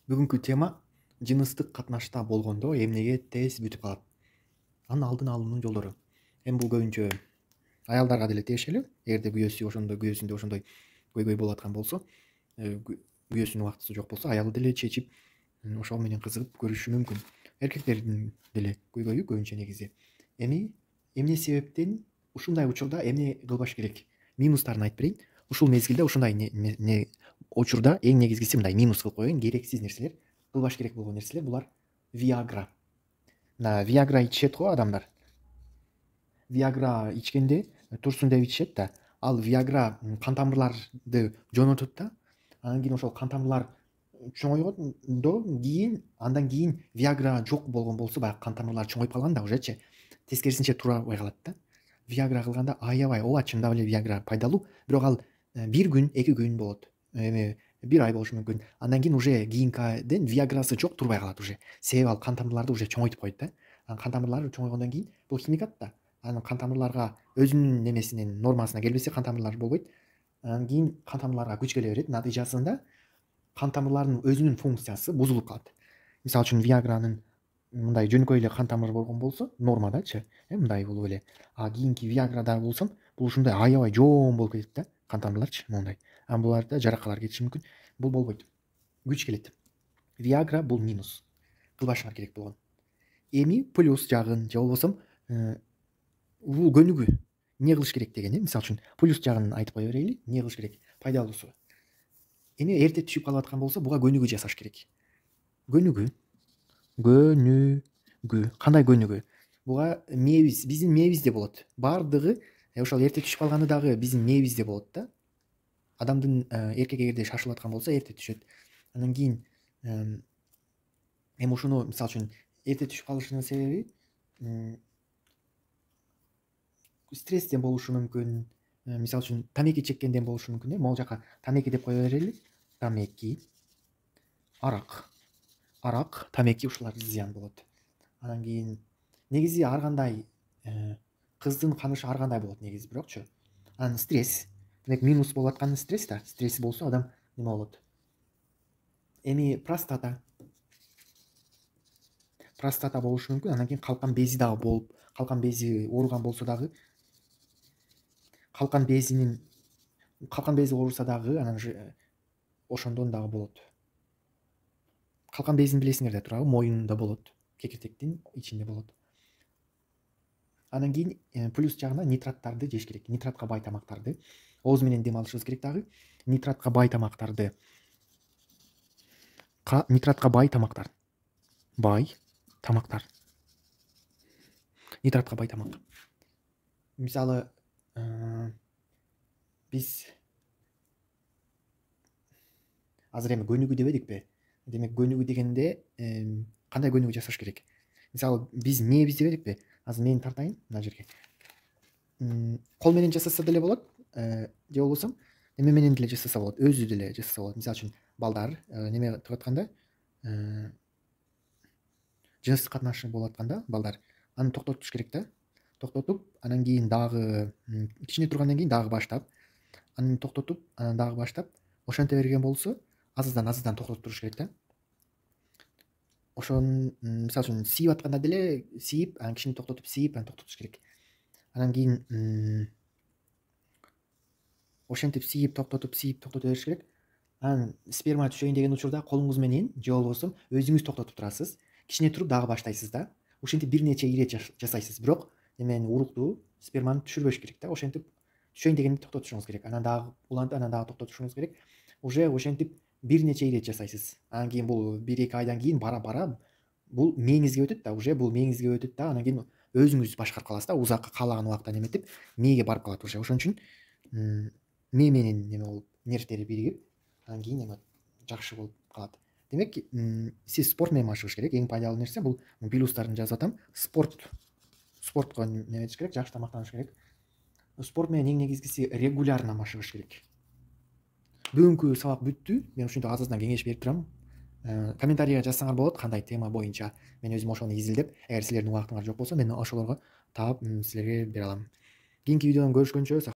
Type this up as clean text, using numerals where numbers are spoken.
Бүгүнкү тема жыныстык катнашта болгондо эмнеге тез бүтүп калат? Анын алдын алуунун жолдору. Эми бул көбүнчө аялдарга деле тиешелүү. Эгерде күйөөсүндө ошондой көйгөй болуп аткан болсо, күйөөсүнүн убактысы жок болсо, аялы деле чечип, ошол менен кызыгып көрүшү мүмкүн. Эркектердин деле көйгөйү көбүнчө негизи. Эмне себептен ушундай учурда эмне кылбаш керек? Минустарын айтып берейин. Ушул мезгилде ушундай учурда эң негизгиси мындай минус кылып коеюн, керексиз нерселер, кылбаш керек болгон нерселер булар Viagra. Мына Viagra ичишет го адамдар. Viagra ичкенде турсун деп ичишет да. Ал Viagra кан тамырларды жонотот да. Анан кийин ошол кан тамырлар чоңойгондо кийин, андан кийин Viagra жок болгон болсо, баягы кан тамырлар чоңоюп калган да, уже тескерисинче турабай калат да. Viagra кылганда аябай, ооба чындап эле Viagra пайдалуу, бирок ал бир күн, 2 күн болот. Эми бир ай болушу мүмкүн. Андан кийин уже кийинкиден Viagrасы жок, турбай калат уже. Себеби ал кан тамырларды уже чоңойтуп коет да. Анан кан тамырлары чоңойгондон кийин бул химикат да. Анан кан тамырларга өзүнүн немесинин нормасына келбесе, кан тамырлар болбойт. Анан кийин кан тамырларга күч келе берет. Натыйжасында кан тамырларынын өзүнүн функциясы бузулуп калат. Мисалы үчүн Viagra'нын мындай жөнөкөй эле кан тамыры болгон болсо, нормадачы, мындай болуп эле. А кийинки Viagra'да болсом, бул ушундай аябай жоон болуп кетет да, кан тамырларчы, моундай. Анан буларда жаракалар кетиши мүмкүн. Бул болбойт. Күч келет. Viagra бул минус. Кылбашыңар керек болгон. Эми плюс жагын же болбосом бул көнүгүү. Эмне кылыш керек деген, мисалы үчүн плюс жагын айтып кое берели. Эмне кылыш керек? Пайдалуусу. Эми эрте түшүп калып аткан болсо, буга көнүгүү жасаш керек. Көнүгүү. Кандай көнүгүү? Буга биздин мээбизде болот. Бардыгы ошол эрте түшүп калганы дагы биздин мээбизде болот да. Адамдын эркек эгерде шашылып аткан болсо, эрте түшөт. Андан кийин эми ушуну мисалы үчүн эрте түшүп калышынын себеби стресстен болушу мүмкүн. Мисалы үчүн тамеки чеккенден болушу мүмкүн. Могул жака тамеки деп кое берели. Тамеки, арак, тамеки, ушулар зыян болот. Анан кийин негизи ар кандай кыздын канышы ар кандай болот негизи, бирокчу. Анан стресс. Демек минус болуп атканы стресс да. Стресси болсо адам неме болот. Эми простата болушу мүмкүн. Андан кийин калкан бези дагы болуп, калкан бези ооруган болсо дагы, калкан бези ооруса дагы, анан ошондон дагы болот. Калкан безин билесиңер да туурабы, моюнунда болот, кекиртектин ичинде болот. Андан кийин плюс жагына нитраттарды жеш керек. Нитратка бай тамактарды, ооз менен дем алышыбыз керек дагы. Нитратка бай тамактар. Нитратка бай тамак. Мисалы, биз азыр эми көнүгүү дебедикпи? Демек көнүгүү дегенде кандай көнүгүү жасаш керек? Мисалы, биз мээбиз дебедикпи? Азыр мени тартайын мына жерге. Кол менен жасаса деле болот, же болбосо эме менен деле жасаса болот, өзү деле жасаса болот. Мисалы үчүн балдар неме кылып атканда, жыныстык катнашы болуп атканда балдар, аны токтотуш керек да. Токтотуп, анан кийин дагы кичине тургандан кийин дагы баштап, анан токтотуп, анан дагы баштап, ошенте берген болсо, азыздан токтотуп туруш керек да. Ошон мисалы үчүн сийип атканда деле сийип, анан кичине токтотуп, сийип, анан токтотуш керек. Анан кийин ошентип сийип токтото бериш керек. Анан сперма түшөйүн деген учурда колуңуз менен же болбосо өзүңүз токтотуп турасыз. Кичине туруп дагы баштайсыз да. Ошентип бир нече ирет жасайсыз. Бирок эмени урукту, сперманы түшүрбөш керек да. Ошентип түшөйүн дегенде токтотушуңуз керек. Анан дагы улантып, анан дагы токтотушуңуз керек. Уже ошентип бир нече ирет жасайсыз. Анан кийин бул 1-2 айдан кийин бара бул мээңизге өтөт да, уже бул мээңизге өтөт да. Анан кийин өзүңүз башкарып каласыз да, узакка каалаган убакта неметип, мээге барып калат уже. Ошон үчүн мээ менен неме болуп, нервтери биригип, анан кийин эме жакшы болуп калат. Демек, сиз спорт менен машыгыш керек. Эң пайдалуу нерсе бул, плюстарын жазып атам. Спортко неметиш керек, жакшы тамактаныш керек. Спорт менен эң негизгиси регулярно машыгыш керек. Бүгүнкү сабак бүттү. Мен ушинтип азырдан кеңеш берип турам. Комментарийга жазсаңар болот, кандай тема боюнча. Мен өзүм ошону изилдеп, эгер силердин убактыңар жок болсо, мен ошолорго таап силерге бере алам. Кийинки видеодон көрүшкөнчө